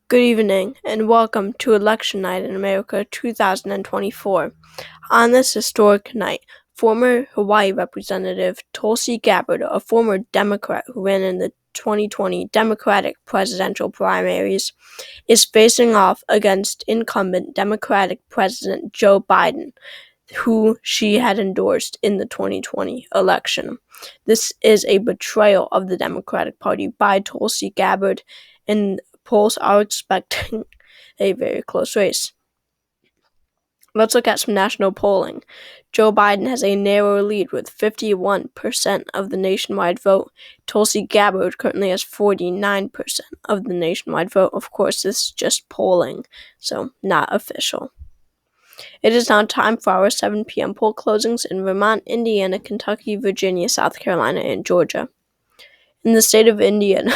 Good evening, and welcome to Election Night in America 2024. On this historic night, former Hawaii Representative Tulsi Gabbard, a former Democrat who ran in the 2020 Democratic presidential primaries, is facing off against incumbent Democratic President Joe Biden, who she had endorsed in the 2020 election. This is a betrayal of the Democratic Party by Tulsi Gabbard, and polls are expecting a very close race. Let's look at some national polling. Joe Biden has a narrow lead with 51% of the nationwide vote. Tulsi Gabbard currently has 49% of the nationwide vote. Of course, this is just polling, so not official. It is now time for our 7 p.m. poll closings in Vermont, Indiana, Kentucky, Virginia, South Carolina, and Georgia. In the state of Indiana,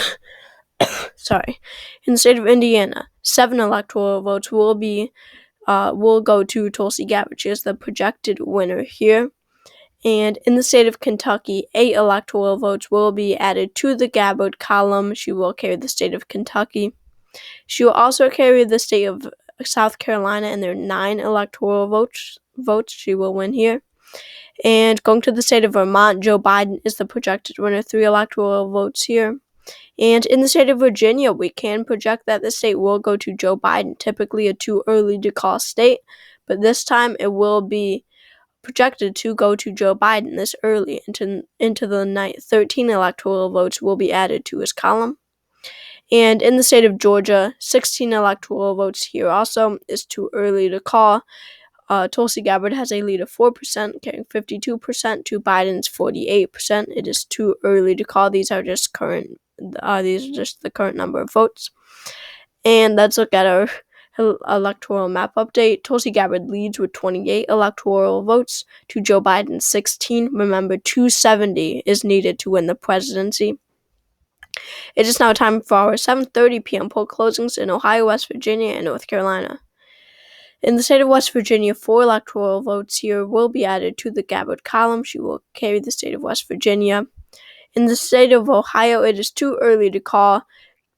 7 electoral votes will go to Tulsi Gabbard. She is the projected winner here. And in the state of Kentucky, 8 electoral votes will be added to the Gabbard column. She will carry the state of Kentucky. She will also carry the state of South Carolina, and there are 9 electoral votes. She will win here. And going to the state of Vermont, Joe Biden is the projected winner, 3 electoral votes here. And in the state of Virginia, we can project that the state will go to Joe Biden, typically a too early to call state, but this time it will be projected to go to Joe Biden this early into the night. 13 electoral votes will be added to his column. And in the state of Georgia, 16 electoral votes here also is too early to call. Tulsi Gabbard has a lead of 4%, carrying 52% to Biden's 48%. It is too early to call. These are just the current number of votes. And let's look at our electoral map update. Tulsi Gabbard leads with 28 electoral votes to Joe Biden's 16. Remember, 270 is needed to win the presidency. It is now time for our 7:30 p.m. poll closings in Ohio, West Virginia, and North Carolina. In the state of West Virginia, 4 electoral votes here will be added to the Gabbard column. She will carry the state of West Virginia. In the state of Ohio, it is too early to call.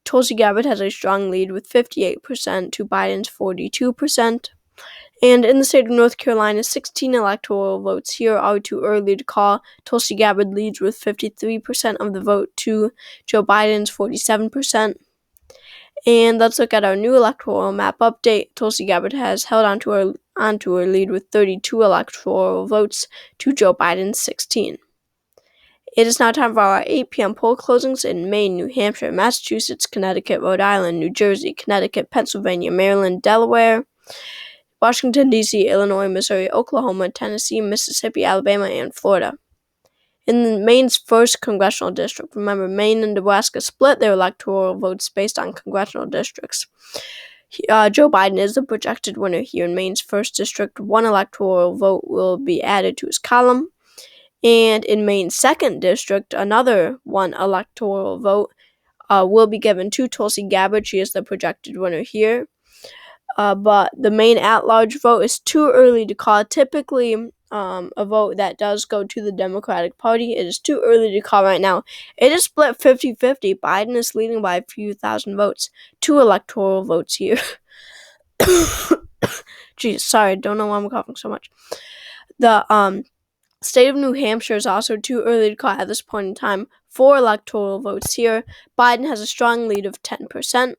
Tulsi Gabbard has a strong lead with 58% to Biden's 42%. And in the state of North Carolina, 16 electoral votes here are too early to call. Tulsi Gabbard leads with 53% of the vote to Joe Biden's 47%. And let's look at our new electoral map update. Tulsi Gabbard has held onto her lead with 32 electoral votes to Joe Biden's 16. It is now time for our 8 p.m. poll closings in Maine, New Hampshire, Massachusetts, Connecticut, Rhode Island, New Jersey, Connecticut, Pennsylvania, Maryland, Delaware, Washington, D.C., Illinois, Missouri, Oklahoma, Tennessee, Mississippi, Alabama, and Florida. In Maine's 1st congressional district, remember, Maine and Nebraska split their electoral votes based on congressional districts. Joe Biden is the projected winner here in Maine's 1st district. 1 electoral vote will be added to his column. And in Maine's 2nd district, another 1 electoral vote will be given to Tulsi Gabbard. She is the projected winner here. But the Maine at-large vote is too early to call. Typically, a vote that does go to the Democratic Party. It is too early to call right now. It is split 50-50. Biden is leading by a few thousand votes. 2 electoral votes here. Jeez, sorry, don't know why I'm coughing so much. The state of New Hampshire is also too early to call at this point in time. 4 electoral votes here. Biden has a strong lead of 10%.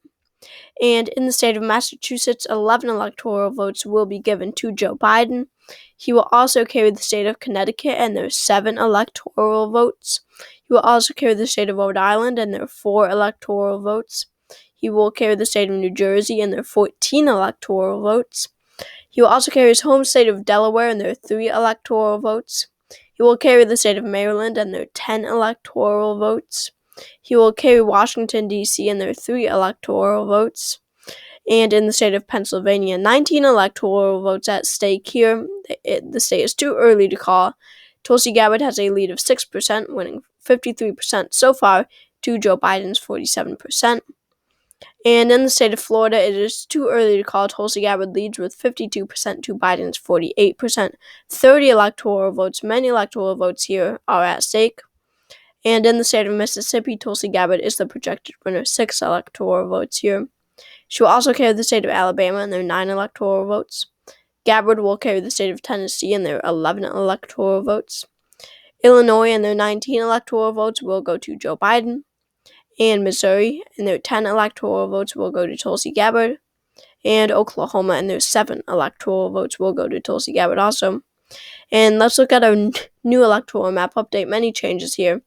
And in the state of Massachusetts, 11 electoral votes will be given to Joe Biden. He will also carry the state of Connecticut, and there are 7 electoral votes. He will also carry the state of Rhode Island, and there are 4 electoral votes. He will carry the state of New Jersey, and there are 14 electoral votes. He will also carry his home state of Delaware, and there are 3 electoral votes. He will carry the state of Maryland, and there are 10 electoral votes. He will carry Washington, D.C., and there are 3 electoral votes. And in the state of Pennsylvania, 19 electoral votes at stake here. The state is too early to call. Tulsi Gabbard has a lead of 6%, winning 53% so far to Joe Biden's 47%. And in the state of Florida, it is too early to call. Tulsi Gabbard leads with 52% to Biden's 48%. 30 electoral votes, many electoral votes here are at stake. And in the state of Mississippi, Tulsi Gabbard is the projected winner, 6 electoral votes here. She will also carry the state of Alabama and their 9 electoral votes. Gabbard will carry the state of Tennessee and their 11 electoral votes. Illinois and their 19 electoral votes will go to Joe Biden. And Missouri and their 10 electoral votes will go to Tulsi Gabbard. And Oklahoma and their 7 electoral votes will go to Tulsi Gabbard also. And let's look at our new electoral map update. Many changes here.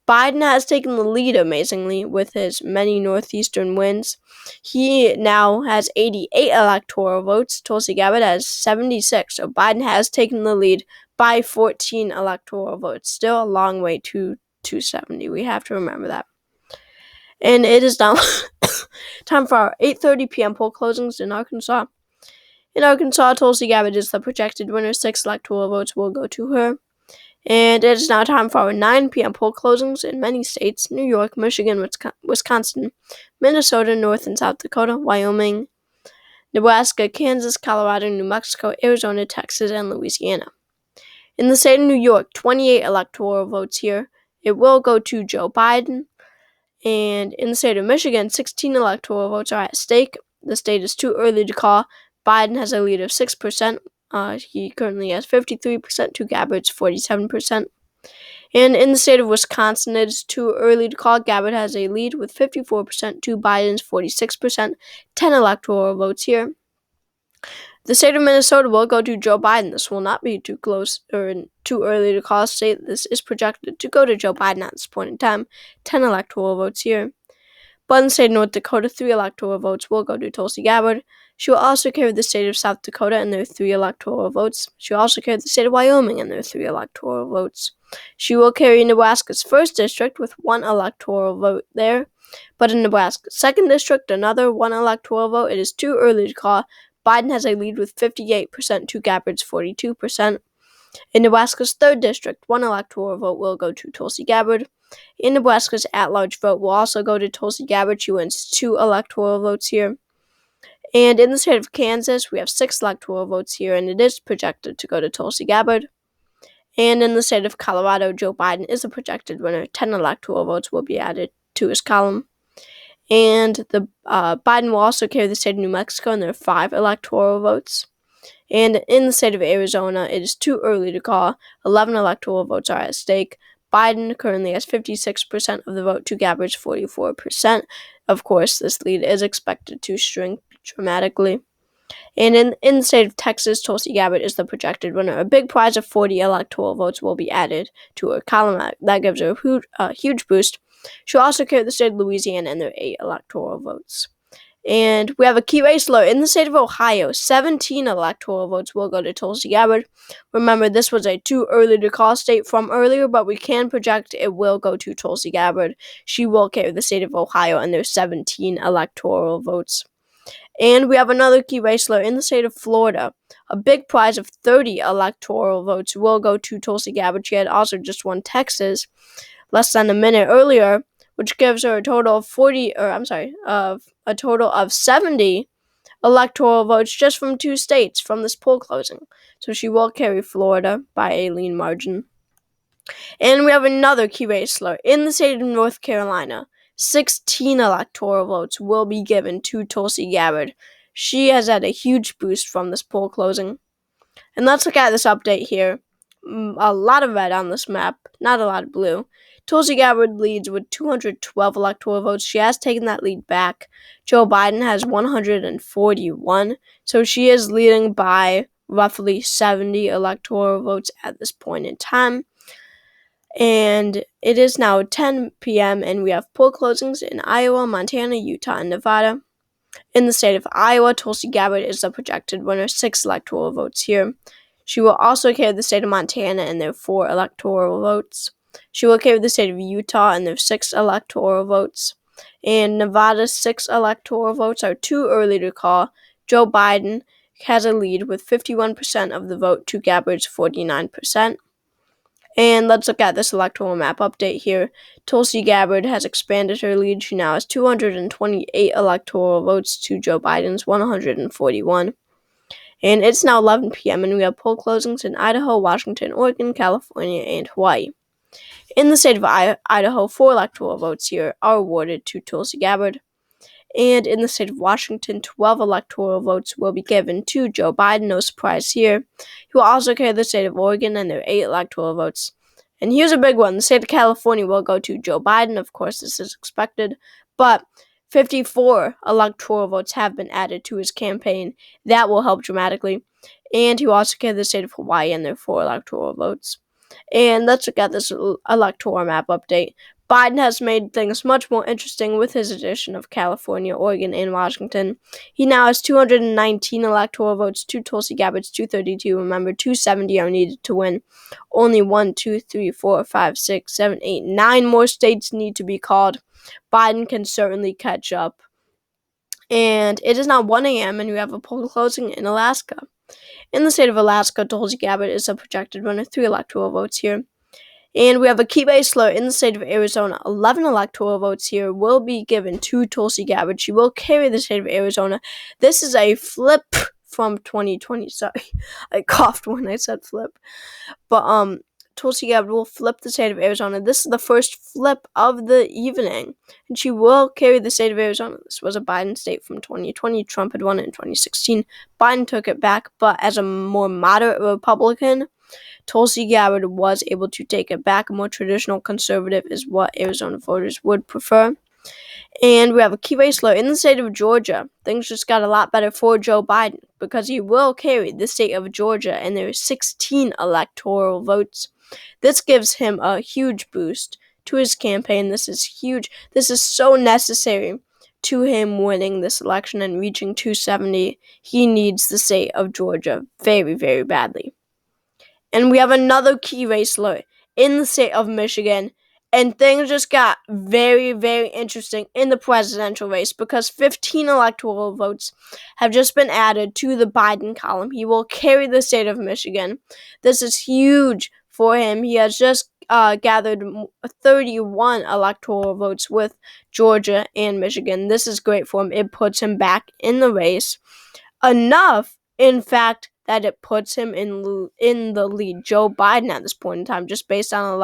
Biden has taken the lead amazingly with his many northeastern wins. He now has 88 electoral votes. Tulsi Gabbard has 76. So Biden has taken the lead by 14 electoral votes. Still a long way to 270. We have to remember that. And it is now time for our 8:30 p.m. poll closings in Arkansas. In Arkansas, Tulsi Gabbard is the projected winner. 6 electoral votes will go to her. And it is now time for our 9 p.m. poll closings in many states: New York, Michigan, Wisconsin, Minnesota, North and South Dakota, Wyoming, Nebraska, Kansas, Colorado, New Mexico, Arizona, Texas, and Louisiana. In the state of New York, 28 electoral votes here. It will go to Joe Biden. And in the state of Michigan, 16 electoral votes are at stake. The state is too early to call. Biden has a lead of 6%. He currently has 53% to Gabbard's 47%. And in the state of Wisconsin, it is too early to call. Gabbard has a lead with 54% to Biden's 46%. 10 electoral votes here. The state of Minnesota will go to Joe Biden. This will not be too close or too early to call. State this is projected to go to Joe Biden at this point in time. 10 electoral votes here. But in the state of North Dakota, 3 electoral votes will go to Tulsi Gabbard. She will also carry the state of South Dakota and their 3 electoral votes. She will also carry the state of Wyoming and their 3 electoral votes. She will carry Nebraska's 1st district with 1 electoral vote there. But in Nebraska's 2nd district, another 1 electoral vote. It is too early to call. Biden has a lead with 58% to Gabbard's 42%. In Nebraska's 3rd district, 1 electoral vote will go to Tulsi Gabbard. In Nebraska's at-large vote will also go to Tulsi Gabbard. She wins 2 electoral votes here. And in the state of Kansas, we have 6 electoral votes here, and it is projected to go to Tulsi Gabbard. And in the state of Colorado, Joe Biden is the projected winner. 10 electoral votes will be added to his column. And Biden will also carry the state of New Mexico, and there are 5 electoral votes. And in the state of Arizona, it is too early to call. 11 electoral votes are at stake. Biden currently has 56% of the vote to Gabbard's 44%. Of course, this lead is expected to shrink dramatically. And in the state of Texas, Tulsi Gabbard is the projected winner. A big prize of 40 electoral votes will be added to her column. That gives her a huge boost. She'll also carry the state of Louisiana and their 8 electoral votes. And we have a key race low in the state of Ohio. 17 electoral votes will go to Tulsi Gabbard. Remember, this was a too early to call state from earlier, but we can project it will go to Tulsi Gabbard. She will carry the state of Ohio and their 17 electoral votes. And we have another key race low in the state of Florida. A big prize of 30 electoral votes will go to Tulsi Gabbard. She had also just won Texas less than a minute earlier, which gives her a total of 70 electoral votes just from 2 states from this poll closing. So she will carry Florida by a lean margin. And we have another key race low in the state of North Carolina. 16 electoral votes will be given to Tulsi Gabbard. She has had a huge boost from this poll closing. And let's look at this update here. A lot of red on this map, not a lot of blue. Tulsi Gabbard leads with 212 electoral votes. She has taken that lead back. Joe Biden has 141, so she is leading by roughly 70 electoral votes at this point in time. And it is now 10 p.m. and we have poll closings in Iowa, Montana, Utah, and Nevada. In the state of Iowa, Tulsi Gabbard is the projected winner, 6 electoral votes here. She will also carry the state of Montana and their 4 electoral votes. She will carry the state of Utah and their 6 electoral votes. And Nevada's 6 electoral votes are too early to call. Joe Biden has a lead with 51% of the vote to Gabbard's 49%. And let's look at this electoral map update here. Tulsi Gabbard has expanded her lead. She now has 228 electoral votes to Joe Biden's 141. And it's now 11 p.m. and we have poll closings in Idaho, Washington, Oregon, California, and Hawaii. In the state of Idaho, 4 electoral votes here are awarded to Tulsi Gabbard. And in the state of Washington, 12 electoral votes will be given to Joe Biden. No surprise here. He will also carry the state of Oregon, and there are 8 electoral votes. And here's a big one. The state of California will go to Joe Biden. Of course, this is expected. But 54 electoral votes have been added to his campaign. That will help dramatically. And he will also carry the state of Hawaii, and there are 4 electoral votes. And let's look at this electoral map update. Biden has made things much more interesting with his addition of California, Oregon, and Washington. He now has 219 electoral votes to Tulsi Gabbard's 232. Remember, 270 are needed to win. Only 1, 2, 3, 4, 5, 6, 7, 8, 9 more states need to be called. Biden can certainly catch up. And it is now 1 a.m. and we have a poll closing in Alaska. In the state of Alaska, Tulsi Gabbard is a projected winner, 3 electoral votes here. And we have a key race slur in the state of Arizona. 11 electoral votes here will be given to Tulsi Gabbard. She will carry the state of Arizona. This is a flip from 2020. Sorry, I coughed when I said flip. But Tulsi Gabbard will flip the state of Arizona. This is the first flip of the evening, and she will carry the state of Arizona. This was a Biden state from 2020. Trump had won it in 2016. Biden took it back, but as a more moderate Republican, Tulsi Gabbard was able to take it back. A more traditional conservative is what Arizona voters would prefer. And we have a key race slur in the state of Georgia. Things just got a lot better for Joe Biden because he will carry the state of Georgia, and there are 16 electoral votes. This gives him a huge boost to his campaign. This is huge. This is so necessary to him winning this election and reaching 270. He needs the state of Georgia very, very badly. And we have another key race slur in the state of Michigan. And things just got very, very interesting in the presidential race because 15 electoral votes have just been added to the Biden column. He will carry the state of Michigan. This is huge for him. He has just gathered 31 electoral votes with Georgia and Michigan. This is great for him. It puts him back in the race. Enough, in fact, that it puts him in the lead. Joe Biden at this point in time, just based on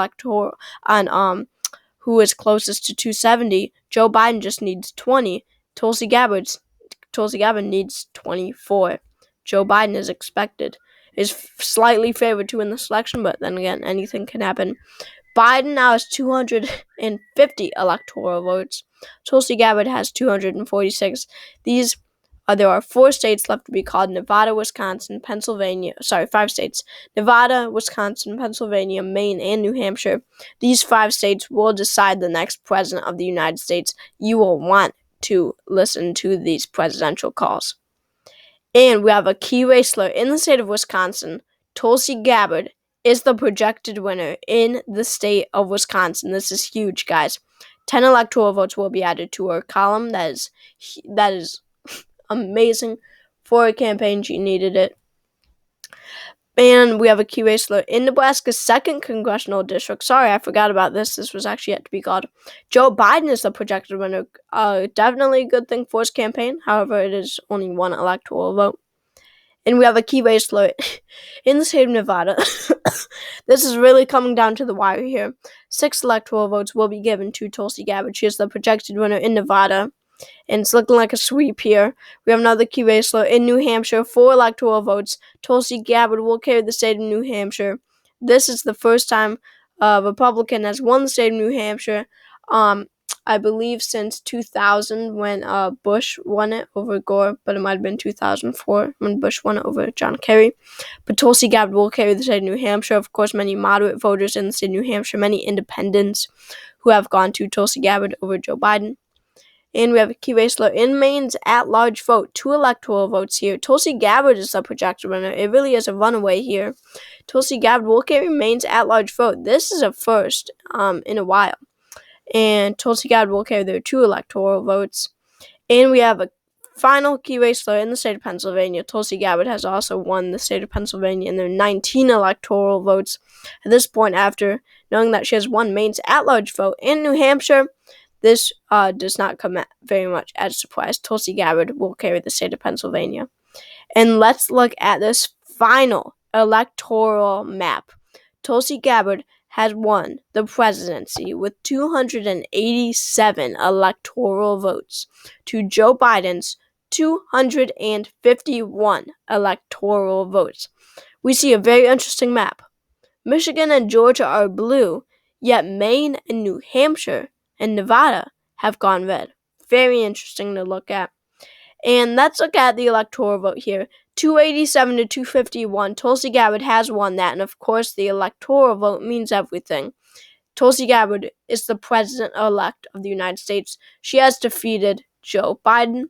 who is closest to 270. Joe Biden just needs 20. Tulsi Gabbard needs 24. Joe Biden is slightly favored to win this election, but then again, anything can happen. Biden now has 250 electoral votes. Tulsi Gabbard has 246. There are 4 states left to be called: Nevada, Wisconsin, Pennsylvania. 5 states. Nevada, Wisconsin, Pennsylvania, Maine, and New Hampshire. These 5 states will decide the next president of the United States. You will want to listen to these presidential calls. And we have a key race slur in the state of Wisconsin. Tulsi Gabbard is the projected winner in the state of Wisconsin. This is huge, guys. 10 electoral votes will be added to her column. That is amazing for a campaign. She needed it. And we have a key race slur in Nebraska's 2nd congressional district. Sorry, I forgot about this. This was actually yet to be called. Joe Biden is the projected winner. Definitely a good thing for his campaign. However, it is only 1 electoral vote. And we have a key race slur in the state of Nevada. This is really coming down to the wire here. 6 electoral votes will be given to Tulsi Gabbard. She is the projected winner in Nevada. And it's looking like a sweep here. We have another key race slur in New Hampshire. 4 electoral votes. Tulsi Gabbard will carry the state of New Hampshire. This is the first time a Republican has won the state of New Hampshire. I believe since 2000 when Bush won it over Gore, but it might have been 2004 when Bush won it over John Kerry. But Tulsi Gabbard will carry the state of New Hampshire. Of course, many moderate voters in the state of New Hampshire, many independents who have gone to Tulsi Gabbard over Joe Biden. And we have a key race slur in Maine's at-large vote. 2 electoral votes here. Tulsi Gabbard is the projected winner. It really is a runaway here. Tulsi Gabbard will carry Maine's at-large vote. This is a first in a while. And Tulsi Gabbard will carry their 2 electoral votes. And we have a final key race slur in the state of Pennsylvania. Tulsi Gabbard has also won the state of Pennsylvania, and there are 19 electoral votes. At this point, after knowing that she has won Maine's at-large vote in New Hampshire, this does not come very much as a surprise. Tulsi Gabbard will carry the state of Pennsylvania. And let's look at this final electoral map. Tulsi Gabbard has won the presidency with 287 electoral votes to Joe Biden's 251 electoral votes. We see a very interesting map. Michigan and Georgia are blue, yet Maine and New Hampshire and Nevada have gone red. Very interesting to look at. And let's look at the electoral vote here. 287 to 251. Tulsi Gabbard has won that. And of course, the electoral vote means everything. Tulsi Gabbard is the president-elect of the United States. She has defeated Joe Biden.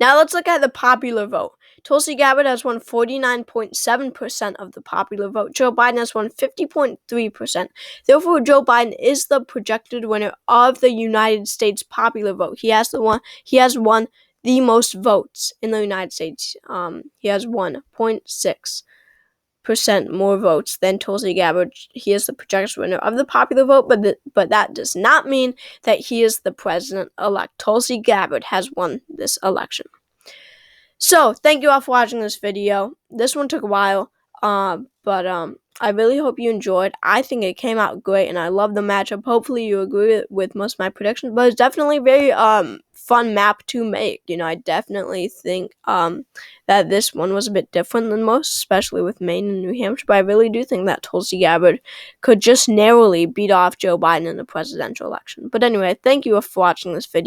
Now let's look at the popular vote. Tulsi Gabbard has won 49.7% of the popular vote. Joe Biden has won 50.3%. Therefore, Joe Biden is the projected winner of the United States popular vote. He has won the most votes in the United States. He has 1.6% more votes than Tulsi Gabbard. He is the projected winner of the popular vote, but that does not mean that he is the president-elect. Tulsi Gabbard has won this election. So, thank you all for watching this video. This one took a while, but I really hope you enjoyed. I think it came out great, and I love the matchup. Hopefully, you agree with most of my predictions, but it's definitely a very fun map to make. I definitely think that this one was a bit different than most, especially with Maine and New Hampshire, but I really do think that Tulsi Gabbard could just narrowly beat off Joe Biden in the presidential election. But anyway, thank you for watching this video.